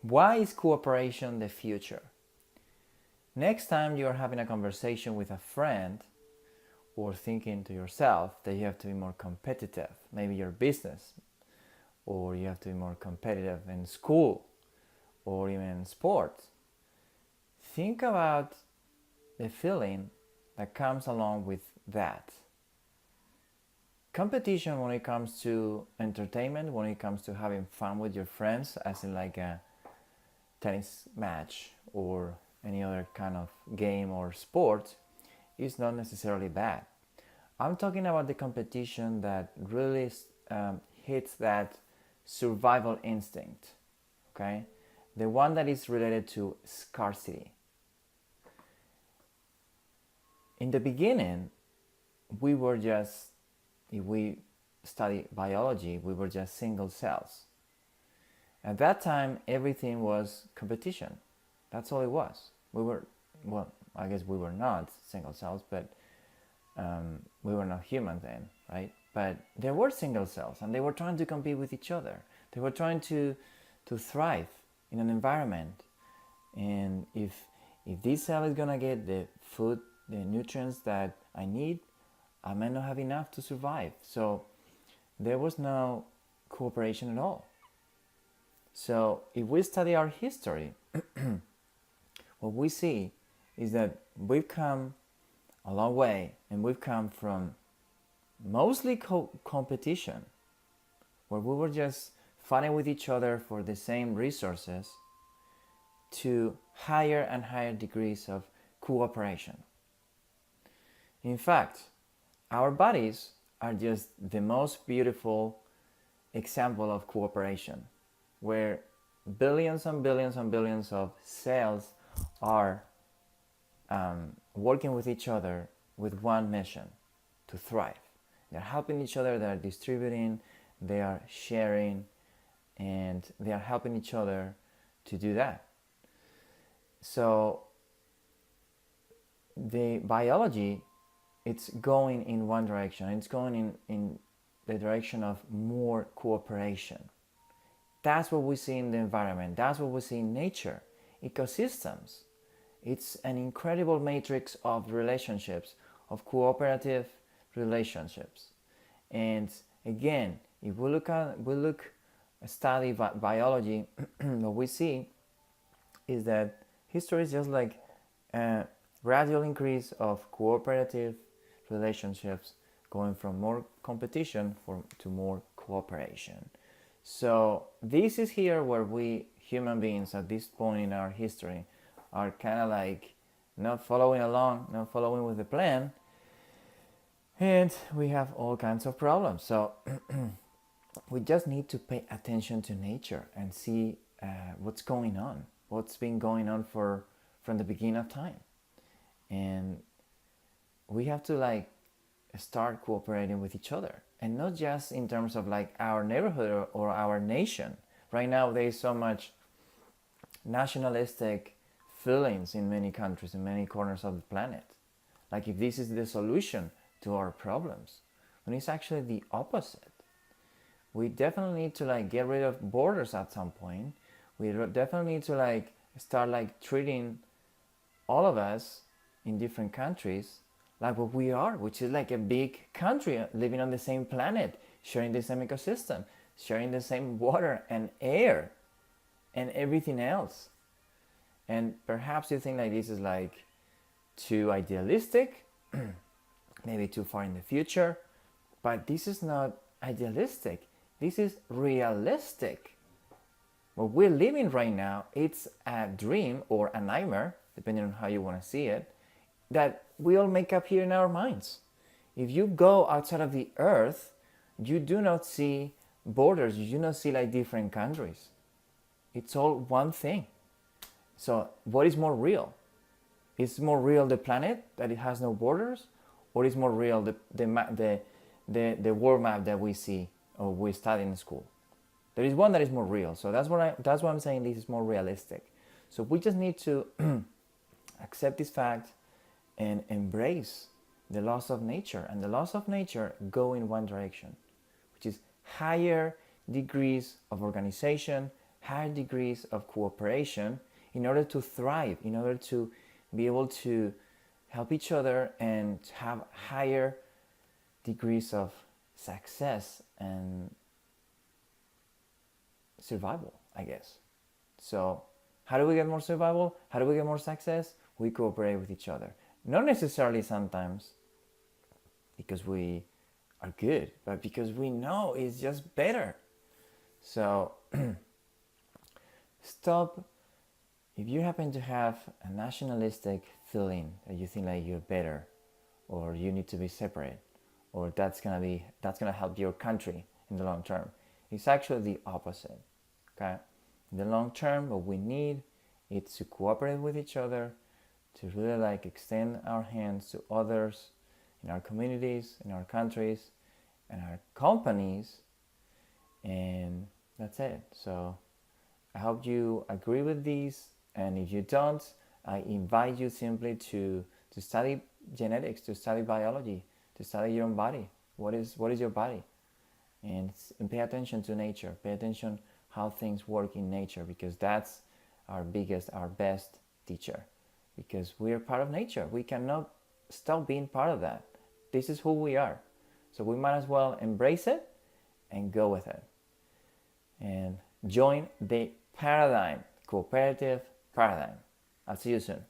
Why is cooperation the future? Next time you're having a conversation with a friend or thinking to yourself that you have to be more competitive, maybe your business, or you have to be more competitive in school or even in sports, think about the feeling that comes along with that. Competition when it comes to entertainment, when it comes to having fun with your friends, as in like a tennis match or any other kind of game or sport, is not necessarily bad. I'm talking about the competition that really hits that survival instinct, okay? The one that is related to scarcity. In the beginning, we were just, if we study biology, we were just single cells. At that time, everything was competition. That's all it was. Well, I guess we were not single cells, but we were not human then, right? But there were single cells, and they were trying to compete with each other. They were trying to thrive in an environment. And if this cell is gonna get the food, the nutrients that I need, I might not have enough to survive. So there was no cooperation at all. So if we study our history, what we see is that we've come a long way, and we've come from mostly competition, where we were just fighting with each other for the same resources, to higher and higher degrees of cooperation. In fact, our bodies are just the most beautiful example of cooperation, where billions and billions and billions of cells are working with each other with one mission: to thrive. They're helping each other, they're distributing, they are sharing, and they are helping each other to do that. So the biology, it's going in one direction. It's going in the direction of more cooperation. That's what we see in the environment. That's what we see in nature. Ecosystems. It's an incredible matrix of relationships, of cooperative relationships. And again, if we study biology, what we see is that history is just like a gradual increase of cooperative relationships, going from more competition to more cooperation. So this is here where we human beings at this point in our history are kind of like not following along, not following with the plan, and we have all kinds of problems. So we just need to pay attention to nature and see what's going on, what's been going on from the beginning of time. And we have to like start cooperating with each other, and not just in terms of like our neighborhood or our nation. Right now there is so much nationalistic feelings in many countries, in many corners of the planet, like if this is the solution to our problems, when it's actually the opposite. We definitely need to like get rid of borders at some point. We definitely need to like start like treating all of us in different countries like what we are, which is like a big country living on the same planet, sharing the same ecosystem, sharing the same water and air and everything else. And perhaps you think like this is like too idealistic, maybe too far in the future, but this is not idealistic. This is realistic. What we're living right now, it's a dream or a nightmare, depending on how you want to see it, that we all make up here in our minds. If you go outside of the earth, you do not see borders, you do not see like different countries. It's all one thing. So what is more real? Is more real the planet that it has no borders, or is more real the world map that we see or we study in school? There is one that is more real. So that's why I'm saying this is more realistic. So we just need to accept this fact and embrace the laws of nature. And the laws of nature go in one direction, which is higher degrees of organization, higher degrees of cooperation in order to thrive, in order to be able to help each other and have higher degrees of success and survival, I guess. So, how do we get more survival? How do we get more success? We cooperate with each other. Not necessarily sometimes because we are good, but because we know it's just better. So, stop. If you happen to have a nationalistic feeling that you think like you're better, or you need to be separate, or that's gonna help your country in the long term, it's actually the opposite. Okay, in the long term, what we need is to cooperate with each other, to really like extend our hands to others in our communities, in our countries, and our companies, and that's it. So I hope you agree with these, and if you don't, I invite you simply to study genetics, to study biology, to study your own body. What is your body? And pay attention to nature. Pay attention how things work in nature, because that's our biggest, our best teacher. Because we are part of nature. We cannot stop being part of that. This is who we are. So we might as well embrace it and go with it. And join the paradigm, cooperative paradigm. I'll see you soon.